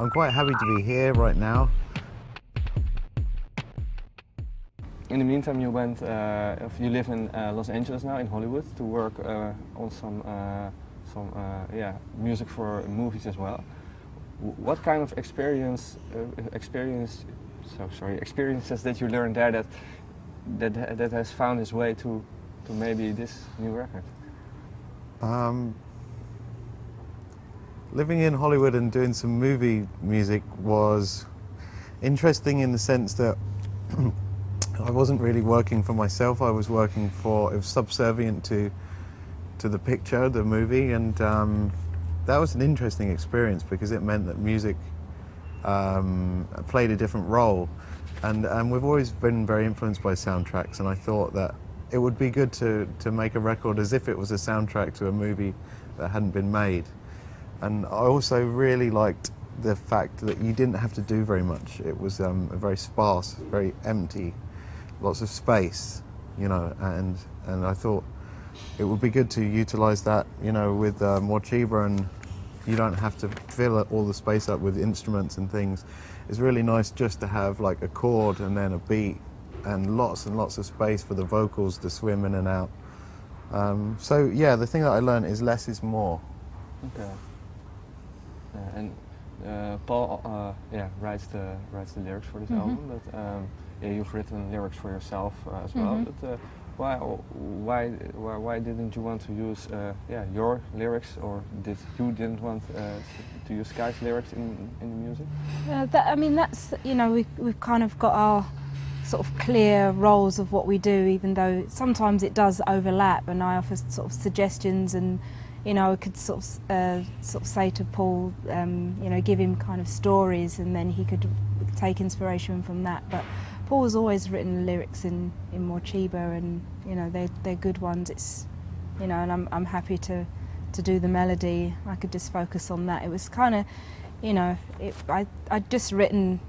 I'm quite happy to be here right now. In the meantime, you you live in Los Angeles now, in Hollywood, to work on some music for movies as well. What kind of experiences that you learned there that has found its way to maybe this new record? Living in Hollywood and doing some movie music was interesting in the sense that I wasn't really working for myself. I was working for, it was subservient to the picture, the movie, and that was an interesting experience because it meant that music played a different role. And we've always been very influenced by soundtracks, and I thought that it would be good to make a record as if it was a soundtrack to a movie that hadn't been made. And I also really liked the fact that you didn't have to do very much. It was a very sparse, very empty, lots of space, you know, and I thought it would be good to utilize that, you know, with Morcheeba, and you don't have to fill all the space up with instruments and things. It's really nice just to have like a chord and then a beat and lots of space for the vocals to swim in and out. So yeah, the thing that I learned is less is more. Okay. And Paul writes the lyrics for this album, but you've written lyrics for yourself as well. But why didn't you want to use your lyrics, or didn't want to use Skye's lyrics in the music? I mean, that's, you know, we've kind of got our sort of clear roles of what we do, even though sometimes it does overlap, and I offer sort of suggestions, and you know, I could sort of say to Paul, you know, give him kind of stories, and then he could take inspiration from that. But Paul's always written lyrics in Morcheeba, and you know, they're good ones. It's, you know, and I'm happy to do the melody. I could just focus on that. It was kind of, you know, I'd just written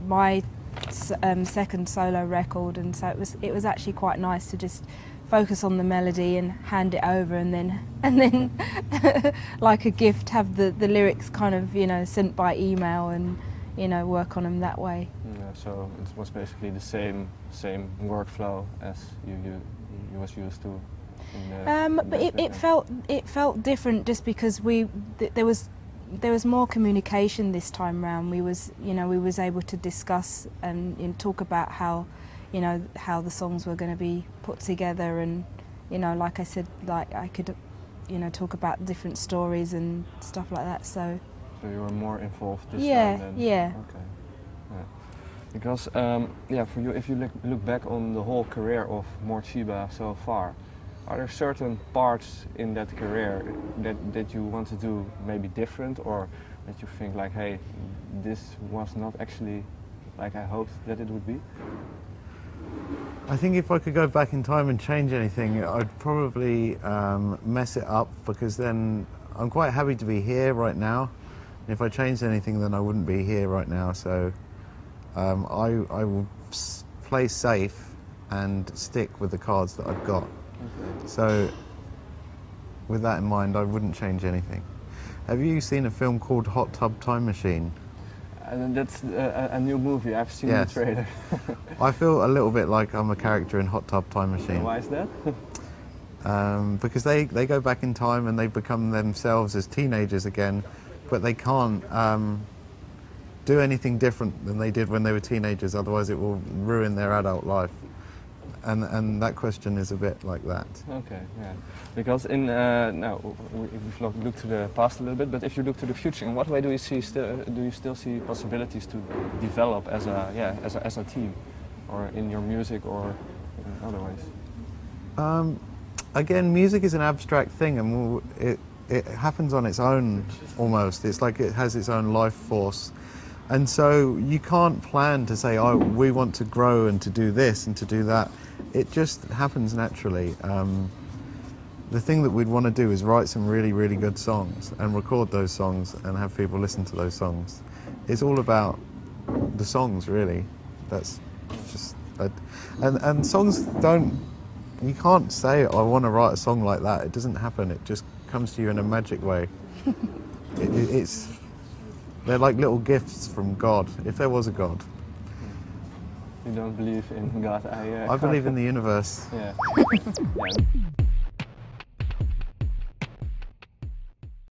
my second solo record, and so it was actually quite nice to just focus on the melody and hand it over, and then like a gift, have the lyrics kind of, you know, sent by email, and you know, work on them that way. Yeah, so it was basically the same workflow as you was used to. But it felt different just because there was more communication this time round. We was able to discuss and talk about how, you know, how the songs were going to be put together, and you know, like I said, like I could, you know, talk about different stories and stuff like that. So you were more involved this time then? Yeah. Okay. Yeah. Because for you, if you look back on the whole career of Morcheeba so far, are there certain parts in that career that you want to do maybe different, or that you think like, hey, this was not actually like I hoped that it would be? I think if I could go back in time and change anything, I'd probably mess it up, because then I'm quite happy to be here right now. And if I changed anything, then I wouldn't be here right now. So I will play safe and stick with the cards that I've got. Okay. So with that in mind, I wouldn't change anything. Have you seen a film called Hot Tub Time Machine? And that's a new movie. I've seen the trailer. I feel a little bit like I'm a character in Hot Tub Time Machine. Why is that? Because they go back in time and they become themselves as teenagers again, but they can't do anything different than they did when they were teenagers, otherwise it will ruin their adult life. And that question is a bit like that. Okay, yeah. Because now we've looked to the past a little bit, but if you look to the future, in what way do you still see possibilities to develop as a team, or in your music, or in other ways? Again, music is an abstract thing, and it happens on its own almost. It's like it has its own life force. And so you can't plan to say, oh, we want to grow and to do this and to do that. It just happens naturally. The thing that we'd want to do is write some really, really good songs and record those songs and have people listen to those songs. It's all about the songs, really. That's just... And songs don't... You can't say, I want to write a song like that. It doesn't happen. It just comes to you in a magic way. They're like little gifts from God, if there was a God. You don't believe in God? I believe in the universe. Yeah. Yeah.